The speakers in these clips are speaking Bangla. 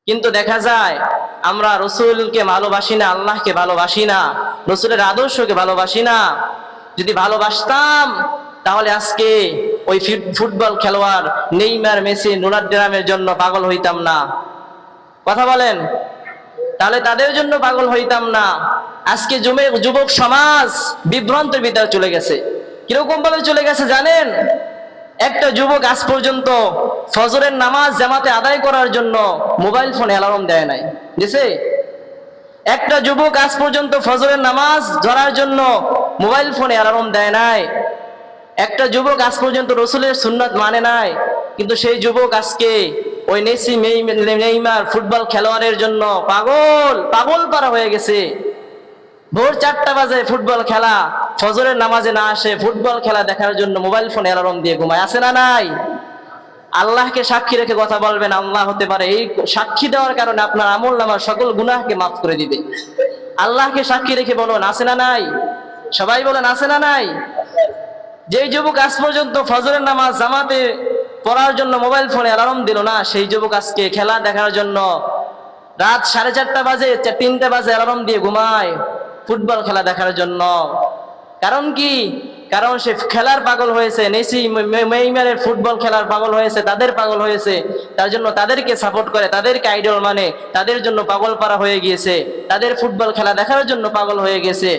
কিন্তু দেখা যায় আমরা রসুলকে ভালোবাসি না, আল্লাহকে ভালোবাসি না, রসুলের আদর্শকে ভালোবাসি না। যদি ভালোবাসতাম তাহলে আজকে ওই ফুটবল খেলোয়াড় নেইমার, মেসি, রোনাল্ডোর জন্য পাগল হইতাম না। কথা বলেন, তাহলে তাদের জন্য পাগল হইতাম না। আজকে যুবক সমাজ বিভ্রান্তের ভিতরে চলে গেছে। কিরকম ভাবে চলে গেছে জানেন? একটা যুবক আজ পর্যন্ত ফজরের নামাজ জামাতে আদায় করার জন্য মোবাইল ফোনে অ্যালার্ম দেয় নাই, দিছে? একটা যুবক আজ পর্যন্ত ফজরের নামাজ ধরার জন্য মোবাইল ফোনে অ্যালার্ম দেয় নাই। একটা যুবক আজ পর্যন্ত রসুলের সুন্নাত মানে নাই। কিন্তু সেই যুবক আজকে ওই মেসি, নেইমার ফুটবল খেলোয়াড়ের জন্য পাগল পারা হয়ে গেছে। ভোর 4টা বাজে ফুটবল খেলা, ফজরের নামাজে না আসে, ফুটবল খেলা দেখার জন্য মোবাইল ফোনে অ্যালার্ম দিয়ে ঘুমায়। আছে না নাই? আল্লাহকে সাক্ষী রেখে কথা বলবেন, আল্লাহ হতে পারে এই সাক্ষী দেওয়ার কারণে আপনার আমলনামার সকল গুনাহকে মাফ করে দিবে। আল্লাহকে সাক্ষী রেখে বলুন, আছে না নাই? সবাই বলেন, আছে না নাই? যেই যুবক আজ পর্যন্ত ফজরের নামাজ জামাতে পড়ার জন্য মোবাইল ফোনে অ্যালার্ম দিল না, সেই যুবক আজকে খেলা দেখার জন্য রাত 4:30 বাজে, 3টা বাজে অ্যালার্ম দিয়ে ঘুমায় ফুটবল খেলা দেখার জন্য। কারণ কি? কারণ সে খেলার পাগল হয়েছে, মেসি, নেইমারের ফুটবল খেলার পাগল হয়েছে, তাদের পাগল হয়েছে, তার জন্য তাদেরকে সাপোর্ট করে, তাদেরকে আইডল মানে, তাদের জন্য পাগল পারা হয়ে গিয়েছে, তাদের ফুটবল খেলা দেখার জন্য পাগল হয়ে গেছে।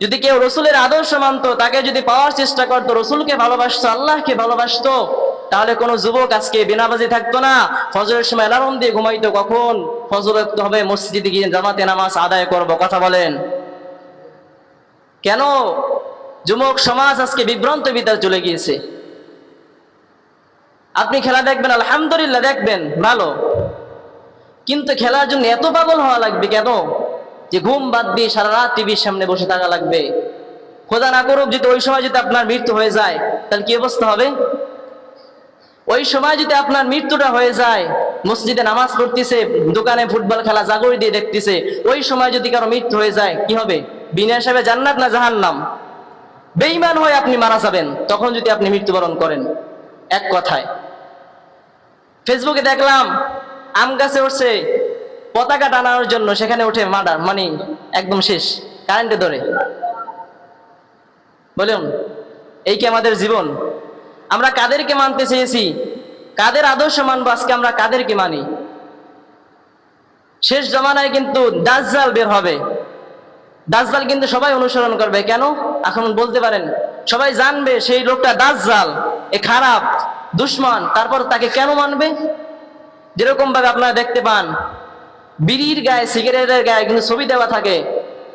যদি কেউ রসুলের আদর্শ মানতো, তাকে যদি পাওয়ার চেষ্টা করতো, রসুলকে ভালোবাসতো, আল্লাহকে ভালোবাসতো, তাহলে কোনো যুবক আজকে বিনাবাজি থাকতো না। ফজরের সময় অ্যালার্ম দিয়ে ঘুমাইতো, কখন ফজর হবে, মসজিদে গিয়ে জামাতে নামাজ আদায় করব। কথা বলেন, কেন যুবক সমাজ আজকে বিভ্রান্ত ভিতরে চলে গিয়েছে? আপনি খেলা দেখবেন, আলহামদুলিল্লাহ দেখবেন, ভালো, কিন্তু খেলার জন্য এত পাগল হওয়া লাগবে কেন? যে ঘুম বাদ দিয়ে সারা রাত টিভির সামনে বসে থাকা লাগবে? খোদা না করুক যদি ওই সময় যদি আপনার মৃত্যু হয়ে যায়, তাহলে কি অবস্থা হবে? ওই সময় যদি আপনার মৃত্যুটা হয়ে যায়, মসজিদে নামাজ পড়তেছে, দোকানে ফুটবল খেলা জাগরি দিয়ে দেখতেছে, ওই সময় যদি কারো মৃত্যু হয়ে যায়, কি হবে? বিনা হিসাবে জান্নাত না জাহান্নাম? বেঈমান হয়ে আপনি মারা যাবেন তখন যদি আপনি মৃত্যুবরণ করেন। এক কথায়, ফেসবুকে দেখলাম আম গাছে উঠছে পতাকা টানানোর জন্য, সেখানে উঠে মার্ডার, মানে একদম শেষ, কারেন্টে ধরে। বলুন, এই কি আমাদের জীবন? আমরা কাদেরকে মানতে চেয়েছি? কাদের আদর্শ মানবো? আজকে আমরা কাদেরকে মানি? শেষ জমানায় কিন্তু দাজ্জাল বের হবে। দাজ্জাল কিন্তু সবাই অনুসরণ করবে। কেন? এখন বলতে পারেন, সবাই জানবে সেই লোকটা দাজ্জাল, এ খারাপ, দুশমন, তারপর তাকে কেন মানবে? যেরকম ভাবে আপনারা দেখতে পান বিড়ির গায়ে, সিগারেটের গায়ে কিন্তু ছবি দেওয়া থাকে,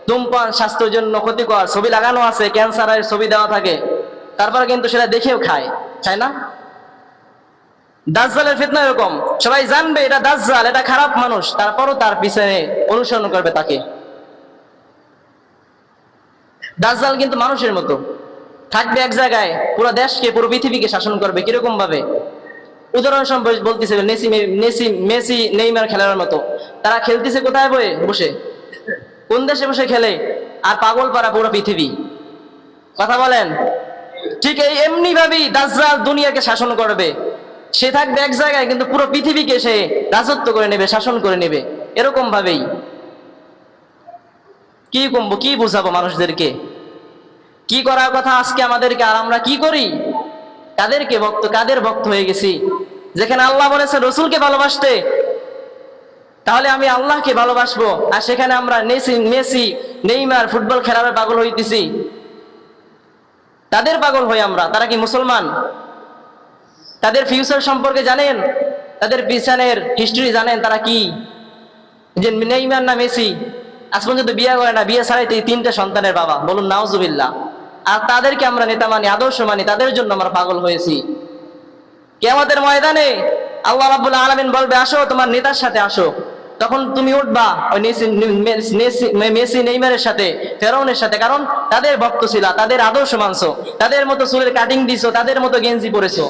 ধূমপান স্বাস্থ্যের জন্য ক্ষতিকর, ছবি লাগানো আছে, ক্যান্সারের ছবি দেওয়া থাকে, তারপর কিন্তু সেটা দেখেও খায় না? দাজ্জালের ফিতনা এরকম, সবাই জানবে এটা দাজ্জাল, এটা খারাপ মানুষ, তারপরও তার পিছনে অনুসরণ করবে তাকে। দাজ্জাল কিন্তু মানুষের মতো থাকবে এক জায়গায়, পুরো দেশকে, পুরো পৃথিবীকে শাসন করবে। কিরকম ভাবে? উদাহরণস্বরূপ বলতেছে, মেসি, নেইমার খেলার মতো। তারা খেলতেছে কোথায়? বসে। কোন দেশে বসে খেলে? আর পাগল পারা পুরো পৃথিবী। কথা বলেন, ঠিক এমনি ভাবেই দাজ্জাল দুনিয়াকে শাসন করবে। সে থাকবে এক জায়গায়, কিন্তু পুরো পৃথিবীকে সে রাজত্ব করে নেবে, শাসন করে নেবে। এরকম ভাবেই কি কমবো, কি বুঝাবো মানুষদেরকে? কি করার কথা আজকে আমাদেরকে, আর আমরা কি করি? কাদের ভক্ত হয়ে গেছি? যেখানে আল্লাহ বলেছে রসুলকে ভালোবাসতে, তাহলে আমি আল্লাহকে ভালোবাসবো, আর সেখানে আমরা মেসি, নেইমার ফুটবল খেলার পাগল হইতেছি। তাদের পাগল হই আমরা। তারা কি মুসলমান? তাদের ফিউচার সম্পর্কে জানেন? তাদের পিছনের হিস্ট্রি জানেন? তারা কি, যে নেইমার না মেসি আজ পর্যন্ত বিয়ে করে না, বিয়ে ছাড়াই 3টা সন্তানের বাবা। বলুন নাউজুবিল্লাহ। আর তাদেরকে আমরা নেতা মানি, আদর্শ মানি, তাদের জন্য আমরা পাগল হয়েছি। কিয়ামতের ময়দানে আল্লাহ রাব্বুল আলামিন বলবে, আসো তোমার নেতার সাথে আসো। তখন তুমি উঠবা ওই মেসি, নেইমারের সাথে, ফেরাউনের সাথে, কারণ তাদের ভক্ত ছিল, তাদের আদর্শ মানছো, তাদের মতো চুলের কাটিং দিছো, তাদের মতো গেঞ্জি পরেছো।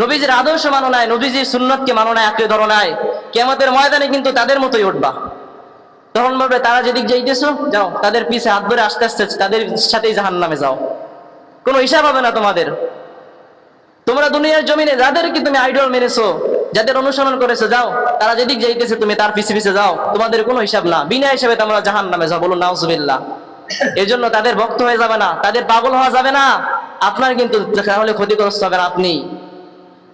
নবীজির আদর্শ মানো নাই, নবীজির সুন্নতকে মানো নাই, আঁকড়ে ধরো নাই। কিয়ামতের ময়দানে কিন্তু তাদের মতোই উঠবা। তখন বলবে, তারা যেদিক যাইতেছো যাও, তাদের পিছে হাত ধরে আস্তে আস্তে তাদের সাথেই জাহান্নামে যাও। কোনো হিসাব হবে না তোমাদের। তোমরা দুনিয়ার জমিনে যাদেরকে তুমি আইডল মেনেছো, যাদের অনুসরণ করেছে যাও, তারা যেদিক যাইতেছে তুমি তার পিছে পিছে যাও, তোমাদের কোনো হিসাব না, বিনা হিসাবে তোমরা জাহান্নামে যাও। বলুন নাউজুবিল্লাহ। এই জন্য তাদের ভক্ত হয়ে যাবে না, তাদের পাগল হওয়া যাবে না, আপনার কিন্তু তাহলে ক্ষতিগ্রস্ত হবেন আপনি।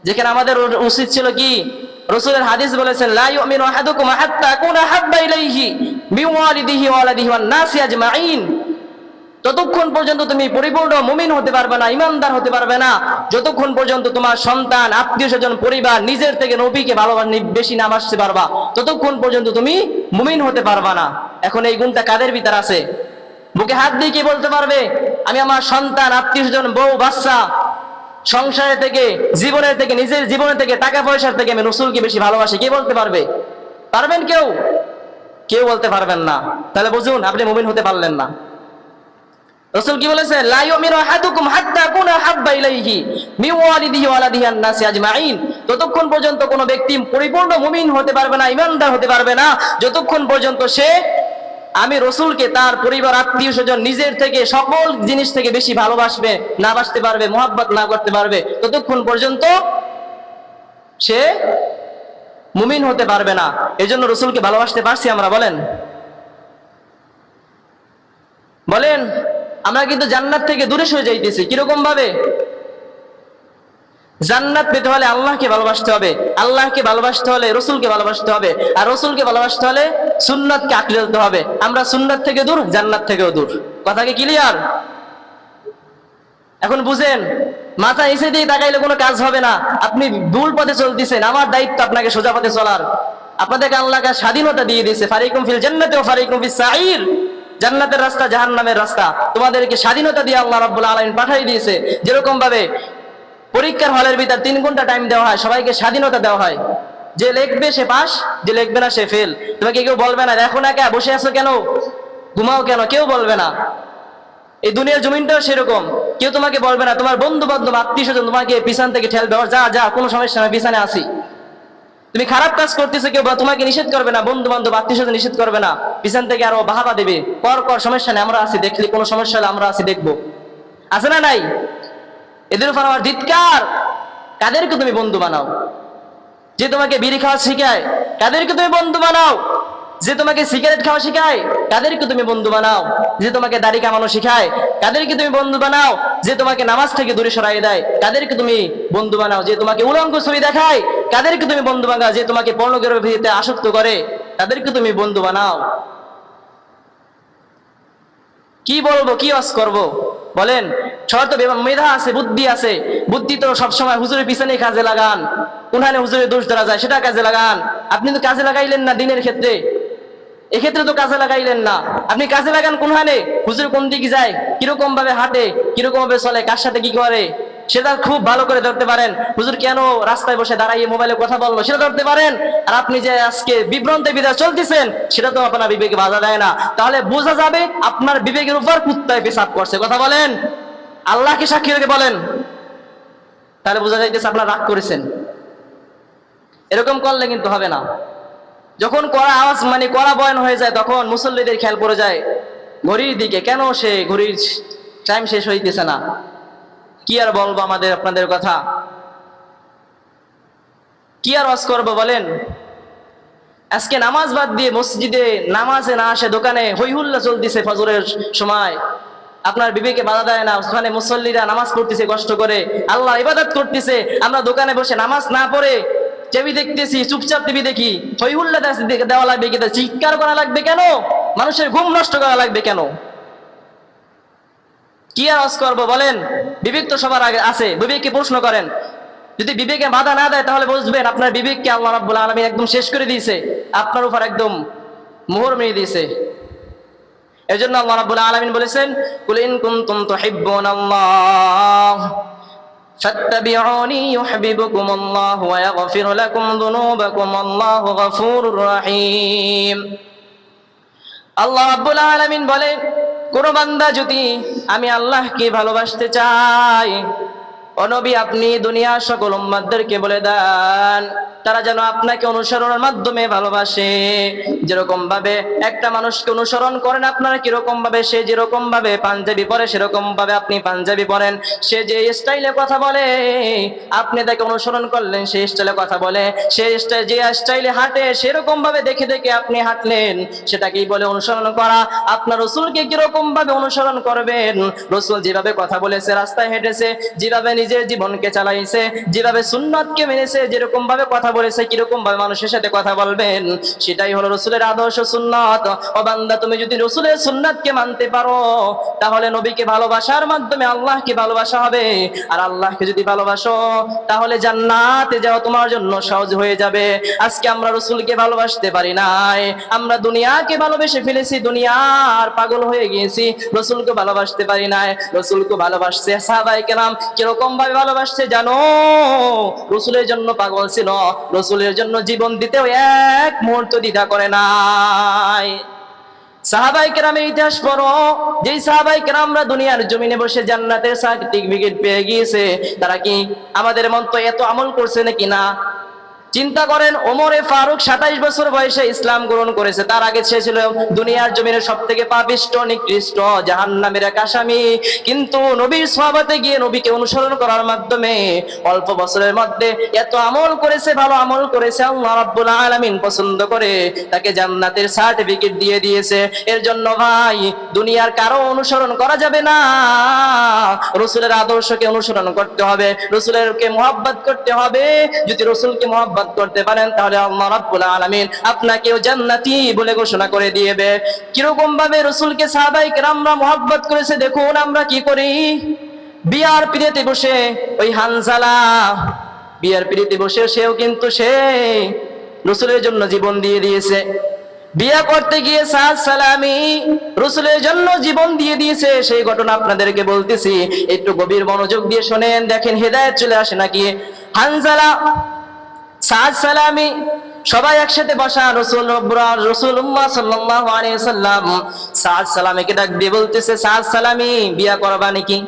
যেখানে আমাদের উচিত ছিল কি, রাসূলের হাদিস বলেছেন, লা ইউমিনু আহাদুকুম হাত্তা আকুনা হাব্বা ইলাইহি বিওয়ালিদিহি ওয়া ওয়ালাদিহি ওয়ান নাসি আজমাইন। ততক্ষণ পর্যন্ত তুমি পরিপূর্ণ মুমিন হতে পারবে না, ইমানদার হতে পারবে না, যতক্ষণ পর্যন্ত তোমার সন্তান, আত্মীয় স্বজন, পরিবার, নিজের থেকে নবীকে বেশি নামাজতে পারবা, ততক্ষণ পর্যন্ত তুমি মুমিন হতে পারবা না। এখন এই গুণটা কাদের ভিতর আছে? বুকে হাত দিয়ে কি বলতে পারবে আমি আমার সন্তান, আত্মীয় স্বজন, বউ বাচ্চা, সংসারের থেকে, জীবনের থেকে, নিজের জীবনের থেকে, টাকা পয়সার থেকে আমি রাসূলকে বেশি ভালোবাসি? কে বলতে পারবে? পারবেন কেউ? কেউ বলতে পারবেন না। তাহলে বুঝুন আপনি মুমিন হতে পারলেন না। রাসূল কি বলেছেন? লা ইউমিনু আহাদুকুম হাত্তা আকুনা হাব্বা ইলাইহি মিন ওয়ালিদিহি ওয়া ওয়ালাদিহি ওয়ান নাসি আজমাইন। ততক্ষণ পর্যন্ত কোনো ব্যক্তি পরিপূর্ণ মুমিন হতে পারবে না, ইমানদার হতে পারবে না, যতক্ষণ পর্যন্ত সে আমি রাসূলকে, তার পরিবার, আত্মীয় স্বজন, নিজের থেকে, সকল জিনিস থেকে বেশি ভালোবাসবে, না বাসতে পারবে, মুহাব্বত না করতে পারবে, ততক্ষণ পর্যন্ত সে মুমিন হতে পারবে না। এজন্য রাসূলকে ভালোবাসতে পারছি আমরা? বলেন বলেন। আমরা কিন্তু জান্নাত থেকে দূরে সরে যাইতেছি। কিরকম ভাবে? জান্নাত পেতে হলে আল্লাহকে ভালোবাসতে হবে, আল্লাহকে ভালোবাসতে হলে রাসূলকে ভালোবাসতে হবে, আর রাসূলকে ভালোবাসতে হলে সুন্নাতকে আঁকড়ে ধরতে হবে। আমরা সুন্নাত থেকে দূর, জান্নাত থেকেও দূর। কথা কি ক্লিয়ার? এখন বুঝেন, মাথা নিচে দিয়ে তাকাইলে কোনো কাজ হবে না। আপনি ভুল পথে চলতেছেন, আমার দায়িত্ব আপনাকে সোজা পথে চলার। আপনাদেরকে আল্লাহ স্বাধীনতা দিয়ে দিয়েছে, ফারিকুম ফিল জান্নাতি ওয়া ফারিকুম ফিস সাঈর। জান্নাতের রাস্তা, জাহান্নামের রাস্তা, তোমাদেরকে স্বাধীনতা দিয়ে আল্লাহ রাব্বুল আলামিন পাঠিয়ে দিয়েছে। যেরকম ভাবে পরীক্ষার হলের ভিতর 3 ঘন্টা টাইম দেওয়া হয়, সবাইকে স্বাধীনতা দেওয়া হয়। যে লিখবে সে পাস, যে লিখবে না সে ফেল। তোমাকে কেউ বলবে না দেখো না কে বসে আছো, কেন ঘুমাও, কেন, কেউ বলবে না। এই দুনিয়ার জমিনটাও সেরকম, কেউ তোমাকে বলবে না। তোমার বন্ধু বান্ধব, আত্মীয় স্বজন তোমাকে পিছন থেকে ঠেলবে, যা যা, কোনো সমস্যা না, পিছনে আসি। তুমি খারাপ কাজ করতেছো, কেউ তোমাকে নিষেধ করবে না, বন্ধু বান্ধব, আত্মীয় স্বজন নিষেধ করবে না, পিছন থেকে আরো বাহাবা দেবে, কর কর, সমস্যা নেই, আমরা আছি, দেখলি কোনো সমস্যা হলে আমরা আছি, দেখবো। আছে না নাই? এদের উপর আমার ধিক্কার। কাদেরকে তুমি বন্ধু বানাও? যে তোমাকে বিড়ি খাওয়া শিখায়, কাদেরকে তুমি বন্ধু বানাও? যে তোমাকে সিগারেট খাওয়া শিখায়, কাদেরকে তুমি বন্ধু বানাও? যে তোমাকে দাড়ি কামানো শিখায়, কাদেরকে তুমি বন্ধু বানাও? যে তোমাকে নামাজ থেকে দূরে সরাই দেয়, কাদেরকে তুমি বন্ধু বানাও? যে তোমাকে উলঙ্গ ছবি দেখায়, কাদেরকে তুমি বন্ধু বানাও? যে তোমাকে পর্নোগ্রাফিতে আসক্ত করে, তাদেরকে তুমি বন্ধু বানাও? কি বলবো, কি ওয়াজ করবো বলেন? শর্ত মেধা আছে, বুদ্ধি আছে, বুদ্ধি তো সবসময় হুজুরের পিছনে কাজে লাগান। কোনখানে হুজুরের দোষ ধরা যায় সেটা কাজে লাগান। আপনি তো কাজে লাগাইলেন না দিনের ক্ষেত্রে, এক্ষেত্রে তো কাজে লাগাইলেন না। আপনি কাজে লাগান কোনখানে, হুজুর কোন দিকে যায়, কিরকম ভাবে হাঁটে, কিরকম ভাবে চলে, কার সাথে কি করে, সেটা খুব ভালো করে ধরতে পারেন। হুজুর কেন রাস্তায় বসে দাঁড়াইয়ে মোবাইলে কথা বললো, সেটা ধরতে পারেন। আর আপনি যে আজকে বিভ্রান্তের ভিতরে চলতেছেন, সেটা তো আপনার বিবেকে বাধা দেয় না। তাহলে বোঝা যাবে আপনার বিবেকের উপর কুত্তায় পেশাব করছে। কথা বলেন, আল্লাহকে সাক্ষী রেখে বলেন, তাহলে বোঝা যাইতেছে আপনার রাগ করেছেন। এরকম করলে কিন্তু হবে না। যখন কড়া আওয়াজ, মানে কড়া বয়ান হয়ে যায়, তখন মুসল্লিদের খেয়াল পড়ে যায় ঘড়ির দিকে, কেন সে ঘড়ির টাইম শেষ হইতেছে না। কি আর বলবো আপনাদের কথা, কি আর ওয়াজ করবো বলেন? আজকে নামাজ বাদ দিয়ে মসজিদে নামাজে না আসে, দোকানে হই হুল্লা চলতেছে ফজরের সময়, আপনার বিবেকে বাধা দেয় না। ওখানে মুসল্লিরা নামাজ পড়তেছে কষ্ট করে, আল্লাহ ইবাদত করতেছে, আমরা দোকানে বসে নামাজ না পড়ে টিভি দেখতেছি, চুপচাপ টিভি দেখি, হই হুল্লা দেওয়া লাগবে, কিন্তু চিৎকার করা লাগবে কেন? মানুষের ঘুম নষ্ট করা লাগবে কেন? কি আওয়াজ করবো বলেন? বিবেক তো সবার আগে আছে, বিবেককে প্রশ্ন করেন। যদি বিবেকে বাধা না দেয়, তাহলে বুঝবেন আপনার বিবেককে আল্লাহ রাব্বুল আলামিন একদম শেষ করে দিয়েছে, আপনার উপর একদম মোহর মেরে দিয়েছে। এজন্য আল্লাহ রাব্বুল আলামিন বলেছেন, কুল ইন কুনতুম তুহিব্বুনাল্লাহ ফাত্তাবিউনি ইউহিব্বুকুমুল্লাহু ওয়া ইয়াগফির লাকুম যুনুবাকুম আল্লাহু গফুরুর রহিম। আল্লাহ রাব্বুল আলামিন বলেন, কোন বান্দা যদি আমি আল্লাহকে ভালোবাসতে চাই, ও নবী, আপনি দুনিয়ার সকল উম্মতদেরকে বলে দেন তারা যেন আপনাকে অনুসরণের মাধ্যমে ভালোবাসে। যেরকম ভাবে একটা মানুষকে অনুসরণ করেন আপনারা, কিরকম ভাবে সে যেরকম ভাবে পাঞ্জাবি পরে সেরকম ভাবে আপনি পাঞ্জাবি পরেন। সে যে স্টাইলে কথা বলে আপনি তাকে অনুসরণ করলেন, সেই স্টাইলে কথা বলে। সে যে স্টাইলে হাঁটে সেরকম ভাবে দেখে দেখে আপনি হাঁটলেন, সেটাকেই বলে অনুসরণ করা। আপনার রাসূলকে কিরকম ভাবে অনুসরণ করবেন? রাসূল যেভাবে কথা বলেছে, রাস্তায় হেঁটেছে, যেভাবে নিজের জীবনকে চালাইছে, যেভাবে সুন্নাতকে মেনেছে, যেরকম ভাবে কথা বলেছে, কিরকম ভাবে মানুষের সাথে কথা বলবেন, সেটাই হলো রাসূলের আদর্শ সুন্নাত। ও বান্দা, তুমি যদি রাসূলের সুন্নাতকে মানতে পারো তাহলে নবীকে ভালোবাসার মাধ্যমে আল্লাহকে ভালোবাসা হবে। আর আল্লাহকে যদি ভালোবাসো তাহলে জান্নাতে যাওয়া তোমার জন্য সহজ হয়ে যাবে। আজকে আমরা রাসূলকে ভালোবাসতে পারি নাই, আমরা দুনিয়াকে ভালোবেসে ফেলেছি, দুনিয়ার পাগল হয়ে গিয়েছি, রাসূলকে ভালোবাসতে পারি নাই। রাসূলকে ভালোবাসছে সাহাবায়ে কেরাম, কিরকম ভাবে ভালোবাসছে জানো? রাসূলের জন্য পাগল ছিল, রাসূলের জন্য জীবন দিতেও এক মুহূর্ত দ্বিধা করে নাই। সাহাবায়ে কেরামের ইতিহাস পড়ো, যেই সাহাবায়ে কেরামরা দুনিয়ার জমিনে বসে জান্নাতের সার্টিফিকেট পেয়ে গিয়েছে, তারা কি আমাদের মতো এত আমল করছে নাকি? না। চিন্তা করেন, ওমরে ফারুক 27 বছর বয়সে ইসলাম গ্রহণ করেছে। তার আগে সে ছিল দুনিয়ার জমিনের সবথেকে পাপিষ্ট, নিকৃষ্ট, জাহান্নামের এক আসামি। কিন্তু নবীর সোহবতে গিয়ে নবীকে অনুসরণ করার মাধ্যমে অল্প বছরের মধ্যে এত আমল করেছে, ভালো আমল করেছে, আল্লাহ রাব্বুল আলামিন পছন্দ করে তাকে জান্নাতের সার্টিফিকেট দিয়ে দিয়েছে। এর জন্য ভাই, দুনিয়ার কারো অনুসরণ করা যাবে না, রাসূলের আদর্শকে অনুসরণ করতে হবে, রাসূলেরকে মুহাব্বত করতে হবে। যদি রাসূলকে মুহাব্বত করতে পারেন তাহলে আল্লাহ রাব্বুল আলামিন আপনাকেও জান্নাতি বলে ঘোষণা করে দিবে। কিরকম ভাবে রাসূলকে সাহাবায়ে কেরামরা মুহাব্বত করেছে দেখুন আমরা কি করি। বিয়ার পিড়িতে বসে ওই হানজালা বিয়ার পিড়িতে বসে সেও কিন্তু সে রাসূলের জন্য জীবন দিয়ে দিয়েছে। বিয়া করতে গিয়ে সাদ সালামি রাসূলের জন্য জীবন দিয়ে দিয়েছে। সেই ঘটনা আপনাদেরকে বলতেছি, একটু গভীর মনোযোগ দিয়ে শুনেন, দেখেন হেদায়েত চলে আসে নাকি। হানজালা, সাদ সালামি সবাই একসাথে বসা, রাসূলুল্লাহ সাল্লাল্লাহু আলাইহি ওয়াসাল্লাম সাদ সালামিকে ডাক দিয়ে বলতেছে, সাদ সালামি বিয়া করবা নাকি?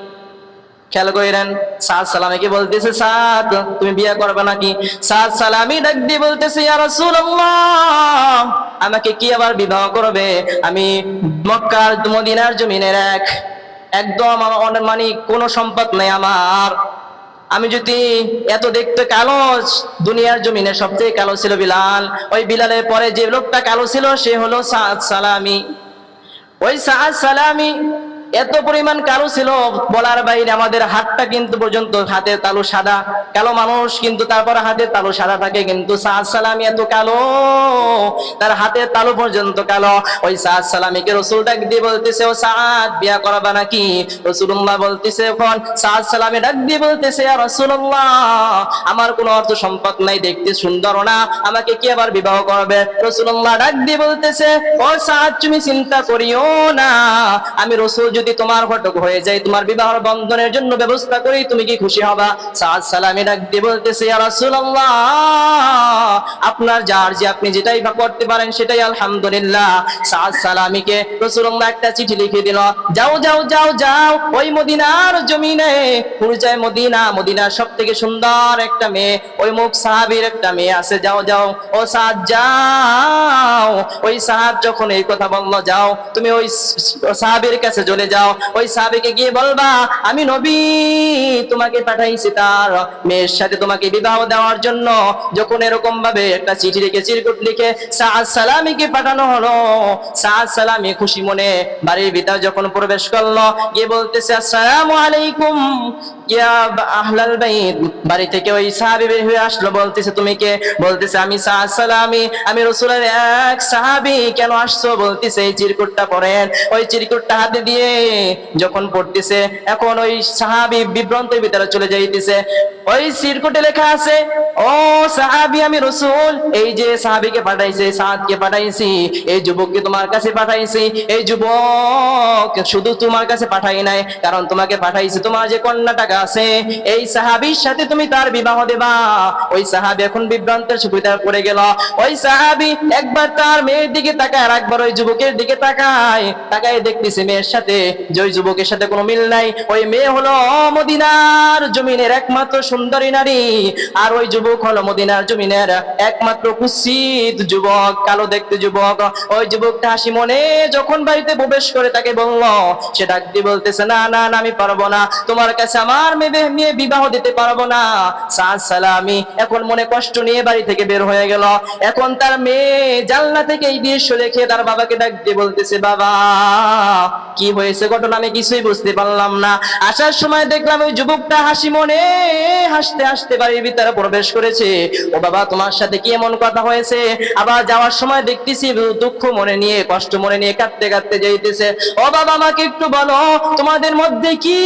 খেয়াল করেন, সাদ সালামিকে বলতেছে, সাদ তুমি বিয়া করবে নাকি? সাদ সালামি ডাক দিয়ে বলতেছে, ইয়া রাসূলুল্লাহ আমাকে কি আবার বিবাহ করবে? আমি মক্কার মদিনার জমিনের একদম আমার মানে কোনো সম্পদ নেই আমার। আমি যদি এত দেখতে কালো, দুনিয়ার জমিনে সবচেয়ে কালো ছিল বিলাল, ওই বিলালের পরে যে লোকটা কালো ছিল সে হলো সাদ সালামি। ওই সাদ সালামি এত পরিমাণ কালো ছিল বলার বাইরে, আমাদের হাতটা কিন্তু পর্যন্ত হাতের তালু সাদা, কালো মানুষ কিন্তু তারপরে হাতের তালু সাদা থাকে, কিন্তু সাদ সালামি এত কালো তার হাতের তালু পর্যন্ত কালো। ওই সাদ সালামিকে রাসূল ডাক দিয়ে বলতেছে, ও সাদ বিয়া করবা নাকি? রাসূলুল্লাহ বলতেছে, এখন সাদ সালামি ডাক দিয়ে বলতেছে, ইয়া রাসূলুল্লাহ আমার কোনো অর্থ সম্পদ নাই, দেখতে সুন্দর না, আমাকে কি আবার বিবাহ করবে? রাসূলুল্লাহ ডাক দিয়ে বলতেছে, ও সাদ তুমি চিন্তা করিও না, আমি রাসূল যদি তোমার ঘটক হয়ে যায়, তোমার বিবাহ বন্ধনের জন্য ব্যবস্থা করি, তুমি কি খুশি হবা? সাদ সালামি ডাক দিয়ে বলতেছে, ইয়া রাসূলুল্লাহ আপনার যার যে আপনি যেটাই করতে পারেন সেটাই আলহামদুলিল্লাহ। সাদ সালামিকে রাসূলুল্লাহ একটা চিঠি লিখে দিল, যাও যাও যাও যাও ওই মদিনার জমিনে পূর্যায় মদিনার সবথেকে সুন্দর একটা মেয়ে, ওই মুখ সাহাবীর একটা মেয়ে আছে, যাও যাও ও সাদ যাও। ওই সাহাব যখন এই কথা বলল, যাও তুমি ওই সাহাবীর কাছে চলে যাও, ওই সাহাবীকে গিয়ে বলবা আমি নবী তোমাকে পাঠাইছি তার মেয়ের সাথে তোমাকে বিবাহ দেওয়ার জন্য। যখন এরকম ভাবে একটা চিঠি লিখে চিরকুট লিখে সাদ সালামিকে পাঠানো হলো, সাদ সালামি খুশি মনে বাড়ির ভিতর যখন প্রবেশ করলো, গিয়ে বলতেছে, আসসালামু আলাইকুম ইয়া আহলাল বাইত। বাড়ি থেকে ওই সাহাবী বের হয়ে আসলো, বলতেছে তুমি কে? বলতেছে আমি সাদ সালামি, আমি রাসূলের এক সাহাবী। কেন আসছো? বলতেছে এই চিরকুটটা পড়েন। ওই চিরকুটটা হাতে দিয়ে যখন পড়তেছে, এখন ওই সাহাবী বিভ্রান্তের ভিতরে চলে যাইতেছে। ওই চিরকুটে লেখা আছে, ও সাহাবী আমি রাসূল এই যে সাহাবীকে পাঠাইছে, সাদকে পাঠাইছি, এই যুবককে তোমার কাছে পাঠাইছি। এই যুবক শুধু তোমার কাছে পাঠাই নাই, কারণ তোমাকে পাঠাইছি তোমার যে কন্যাটাকে আছে এই সাহাবীর সাথে তুমি তার বিবাহ দেবা। ওই সাহাবী এখন বিভ্রান্তের সুবিধা পড়ে গেল। ওই সাহাবী একবার তার মেয়ের দিকে তাকায় আর একবার ওই যুবকের দিকে তাকায় দেখতেছে মেয়ের সাথে যে ওই যুবকের সাথে কোনো মিল নাই। ওই মেয়ে হলো মদিনার জমিনের একমাত্র সুন্দরী নারী, আর ওই যুবক হলো মদিনার জমিনের একমাত্র কুৎসিত যুবক, কালো দেখতে যুবক। ওই যুবকটা হাসি মনে যখন বাড়িতে প্রবেশ করে তাকে বলল, সে ডাক দিয়ে বলতেছে, না না না, আমি পারবো না, তোমার কাছে আমার মেয়ে বিবাহ দিতে পারবো না। সাদ সালামি এখন মনে কষ্ট নিয়ে বাড়ি থেকে বের হয়ে গেল। এখন তার মেয়ে জানলা থেকে এই দৃশ্য দেখে তার বাবাকে ডাক দিয়ে বলতেছে, বাবা কি হয়েছে ঘটনা আমি কিছুই বুঝতে পারলাম না। আসার সময় দেখলাম ওই যুবকটা হাসি মনে হাসতে হাসতে বাড়ির ভিতরে প্রবেশ করেছে। ও বাবা তোমার সাথে কি এমন কথা হয়েছে? আবার যাওয়ার সময় দেখতেছি দুঃখ মনে নিয়ে কষ্ট মনে নিয়ে কাঁদতে কাঁদতে যাইতেছে। ও বাবা আমাকে একটু বলো তোমাদের মধ্যে কি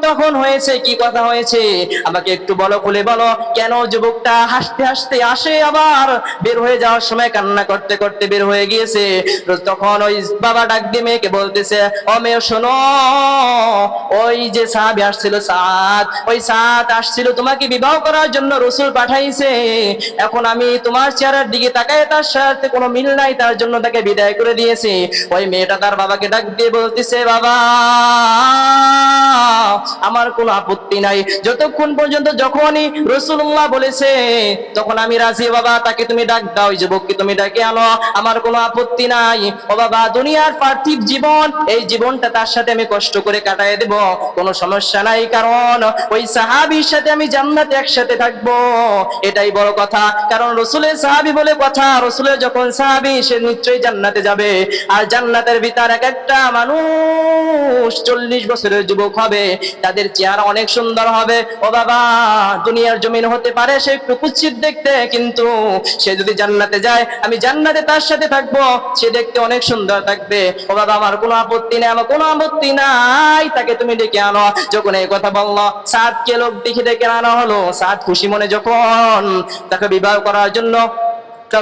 তখন হয়েছে, কি কথা হয়েছে, আমাকে একটু বলো, খুলে বলো। কেন যুবকটা হাসতে হাসতে আসে আবার বের হয়ে যাওয়ার সময় কান্না করতে করতে বের হয়ে গিয়েছে। তখন ওই বাবা ডাক দিয়ে মেয়েকে বলতেছে, ও মেয়ে শোনো, ওই যে সাহাবী আসছিল সাদ, ওই সাদ আসছিল তোমাকে বিবাহ করার জন্য, রাসূল পাঠাইছে। এখন আমি তোমার চেহারার দিকে তাকায় তার সাথে কোনো মিল নাই, তার জন্য তাকে বিদায় করে দিয়েছি। ওই মেয়েটা তার বাবাকে ডাক দিয়ে বলতেছে, বাবা আমার কোনো আপত্তি নাই, যতক্ষণ পর্যন্ত যখনই রাসূলুল্লাহ বলেছে তখন আমি রাজি। বাবা তাকে তুমি ডাক দাও, ওই যুবককে তুমি ডাকে আনো, আমার কোনো আপত্তি নাই। ও বাবা দুনিয়ার পার্থিব জীবন, এই জীবনটা তার সাথে আমি কষ্ট করে কাটায় দেব, কোনো সমস্যা নাই, কারণ ওই সাহাবীর সাথে আমি জান্নাতে একসাথে থাকবো, এটাই বড় কথা। কারণ রাসূলের সাহাবী বলে কথা, রাসূলের যখন সাহাবী সে নিশ্চয়ই জান্নাতে যাবে। আর জান্নাতের ভিতর এক একটা মানুষ 40 বছরের যুবক হবে, তাদের চেহারা অনেক সুন্দর হবে। ও বাবা দুনিয়ার জমিন হতে পারে সে একটু কুৎসিত দেখতে, কিন্তু সে যদি জান্নাতে যায় আমি জান্নাতে তার সাথে থাকবো, সে দেখতে অনেক সুন্দর থাকবে। ও বাবা আমার কোনো আপত্তি নেই, আমার কোনো আপত্তি নাই, তাকে তুমি ডেকে আনো। যখন এই কথা বললো সাদকে লোক দেখে ডেকে আনা হলো। সাদ খুশি মনে যখন তাকে বিবাহ করার জন্য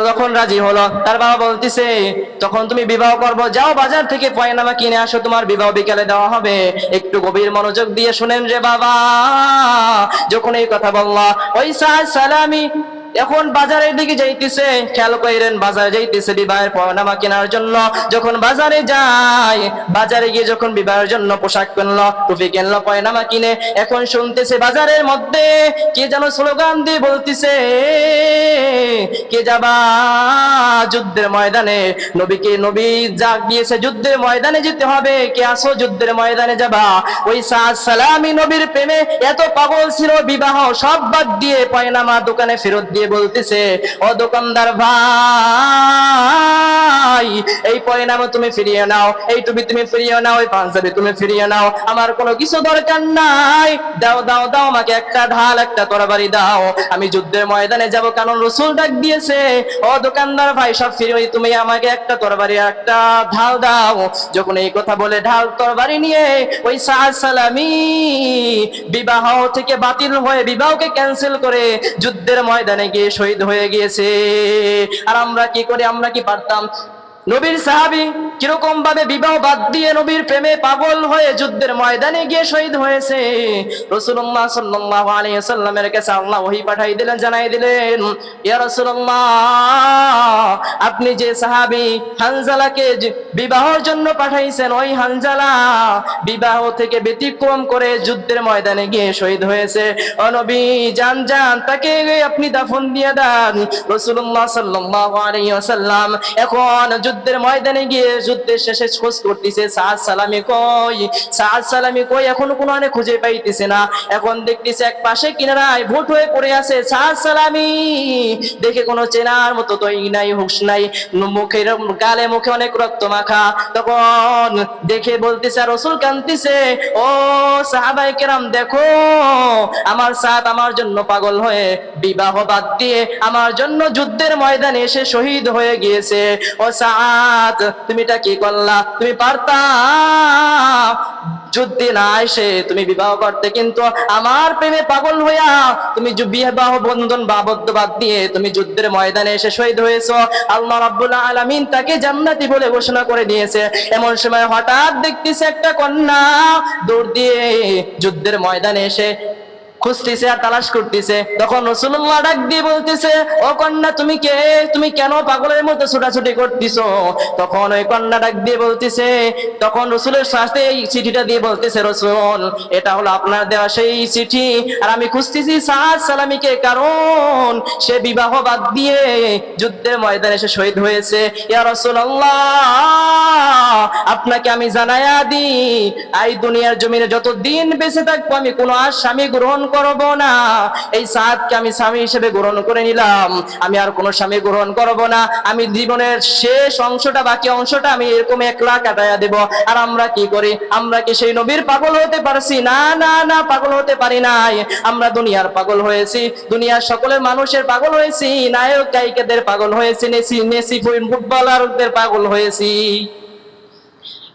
যখন রাজি হলো, তার বাবা বলতেছে, তখন তুমি বিবাহ করবো, যাও বাজার থেকে পয়নামা কিনে আসো, তোমার বিবাহ বিকালে দেওয়া হবে। একটু গভীর মনোযোগ দিয়ে শুনেন রে বাবা। যখন এই কথা বললো ওই সাদ সালামি এখন বাজারের দিকে যাইতেছে, খেয়াল করেন বাজারে যাইতেছে বিবাহের পয়নামা কেনার জন্য। যখন বাজারে যায়, বাজারে গিয়ে যখন বিবাহের জন্য পোশাক কিনলো, টুপি কিনলো, পয়নামা কিনে এখন শুনতেছে বাজারের মধ্যে কে যেন স্লোগান দিয়ে বলতেছে, কে যাবা যুদ্ধের ময়দানে, নবীকে নবী যা গিয়েছে যুদ্ধের ময়দানে যেতে হবে, কে আসো যুদ্ধের ময়দানে যাবা। ওই সাদ সালামি নবীর প্রেমে এত পাগল ছিল, বিবাহ সব বাদ দিয়ে পয়নামা দোকানে ফেরত দিয়ে বলতেছে, ও দোকানদার ভাই এই পয়নামা তুমি ফিরিয়ে নাও, এই টুপি তুমি ফিরিয়ে নাও, এই পাঞ্জাবি তুমি ফিরিয়ে নাও, আমার কোনো কিছু দরকার নাই, দাও দাও দাও আমাকে একটা ঢাল, একটা তরবারি দাও, আমি যুদ্ধের ময়দানে যাব, কারণ রাসূল ডাক দিয়েছে। ও দোকানদার ভাই সব ফিরিয়ে, তুমি আমাকে একটা তরবারি একটা ঢাল দাও। যখন এই কথা বলে ঢাল তরবারি নিয়ে ওই সাদ সালামি বিবাহ থেকে বাতিল হয়ে বিবাহকে ক্যান্সেল করে যুদ্ধের ময়দানে গিয়ে শহীদ হয়ে গিয়েছে। আর আমরা কি করি, আমরা কি পারতাম? নবীর সাহাবী কিরকম ভাবে বিবাহ বাদ দিয়ে নবীর প্রেমে পাগল হয়ে যুদ্ধের ময়দানে গিয়ে শহীদ হয়েছে। রাসূলুল্লাহ সাল্লাল্লাহু আলাইহি ওয়াসাল্লামের কাছে আল্লাহ ওহী পাঠিয়ে দিলেন, জানাই দিলেন, ইয়া রাসূলুল্লাহ আপনি যে সাহাবী হানজালাকে বিবাহের জন্য পাঠাইছেন, ওই হানজালা বিবাহ থেকে ব্যতিক্রম করে যুদ্ধের ময়দানে গিয়ে শহীদ হয়েছে। ও নবী জান জান তাকে আপনি দাফন দিয়ে দেন। রাসূলুল্লাহ সাল্লাল্লাহু আলাইহি ওয়াসাল্লাম এখন যুদ্ধের ময়দানে গিয়ে যুদ্ধের শেষে খোঁজ করতেছে, সাদ সালামি কই, সাদ সালামি কই, এখনো কোনো আনে খুঁজে পাইতেছে না। এখন দেখতেছে এক পাশে কিনারায় ভোট হয়ে পড়ে আছে সাদ সালামি, দেখে কোনো চেনার মতো তো নাই, হুঁশ নাই, মুখের গালে মুখে অনেক রক্ত মাখা। তখন দেখে বলতেছে, রাসূল কাঁদতেছে, ও সাহাবায়ে কেরাম দেখো আমার সাদ আমার জন্য পাগল হয়ে বিবাহ বাদ দিয়ে আমার জন্য যুদ্ধের ময়দানে এসে শহীদ হয়ে গিয়েছে। ও সাদ তুমি এটা কি করলা? তুমি পারতা যুদ্ধে না এসে তুমি বিবাহ করতে, কিন্তু আমার প্রেমে পাগল হইয়া তুমি বিবাহ বন্ধন বাবদ্ধ বাদ দিয়ে তুমি যুদ্ধের ময়দানে এসে শহীদ হয়েছো। আল্লাহ রাব্বুল আলামিন তাকে জান্নাতি বলে ঘোষণা করে দিয়েছে। এমন সময় হঠাৎ দেখতেছে একটা কন্যা দৌড় দিয়ে যুদ্ধের ময়দানে এসে খুঁজতেছে আর তালাশ করতেছে। তখন রাসূলুল্লাহ ডাক দিয়ে বলতেছে, ও কন্যা তুমি কে? তুমি কেন পাগলের মতো ছোটাছুটি করতেছো? তখন ওই কন্যা ডাক দিয়ে বলতেছে, তখন রাসূলের সাথে এই চিঠিটা দিয়ে বলতেছে, রাসূল এটা হলো আপনার দেওয়া সেই চিঠি, আর আমি খুঁজতেছি সাদ সালামীকে, কারণ সে বিবাহ বাদ দিয়ে যুদ্ধের ময়দানে সে শহীদ হয়েছে। ইয়া রাসূলুল্লাহ, আপনাকে আমি জানায়া দিই, এই দুনিয়ার জমিনে যতদিন বেঁচে থাকবো আমি কোনো আর স্বামী গ্রহণ করব না। এই সাদকে আমি স্বামী হিসেবে গ্রহণ করে নিলাম, আমি আর কোনো স্বামী গ্রহণ করব না। আমি জীবনের শেষ অংশটা, বাকি অংশটা আমি এরকম একলা কাটাইয়া দেব। আর আমরা কি করি? আমরা কি সেই নবীর পাগল হতে পারছি? না না না, পাগল হতে পারি নাই। আমরা দুনিয়ার পাগল হয়েছি, দুনিয়ার সকলের মানুষের পাগল হয়েছি, নায়ক গায়িকাদের পাগল হয়েছি, মেসি ফুটবলারদের পাগল হয়েছি।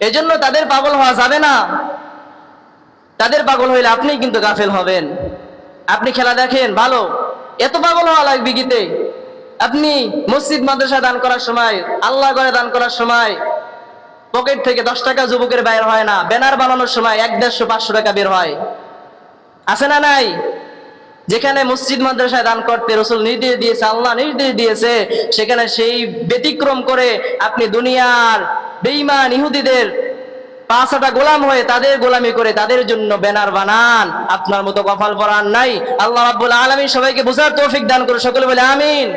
এজন্য তাদের পাগল হওয়া যাবে না। তাদের পাগল হইলে আপনি কিন্তু গাফেল হবেন। আপনি খেলা দেখেন ভালো, এত পাগল হওয়া লাগবে গীতে? আপনি মসজিদ মাদ্রাসা দান করার সময়, আল্লাহ ঘরে দান করার সময় পকেট থেকে 10 টাকা যুবকের বের হয় না। ব্যানার বানানোর সময় 100, 150, 500 টাকা বের হয়, আছে না নাই? যেখানে মসজিদ মাদ্রাসায় দান করতে রাসূল নির্দেশ দিয়েছে, আল্লাহ নির্দেশ দিয়েছে, সেখানে সেই ব্যতিক্রম করে আপনি দুনিয়ার বেঈমান ইহুদিদের 5টা গোলাম হয়ে তাদের গোলামি করে তাদের জন্য ব্যানার বানান। আপনার মতো কপাল পরান নাই। আল্লাহ রাব্বুল আলামিন সবাইকে বুঝার তৌফিক দান করে, সকলে বলে আমিন।